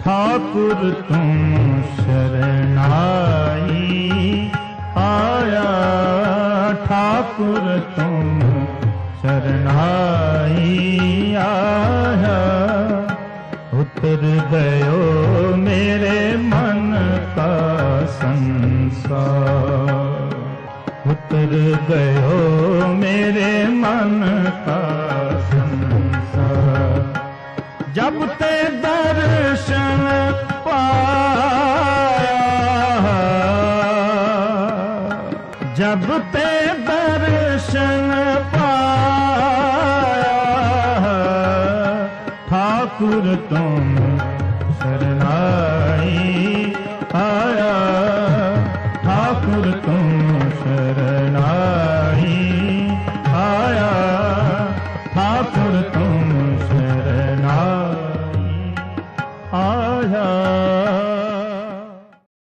ठाकुर तुम शरणाई आया, ठाकुर तुम शरणाई आया। उतर गयो मेरे मन का संसार, उतर गयो मेरे मन का संसार। जब ते दर्शन पाया, जब ते दर्शन पाया, ठाकुर तुम शरणाई आया, ठाकुर तुम शरणाई आया, ठाकुर तुम शरणाई आया।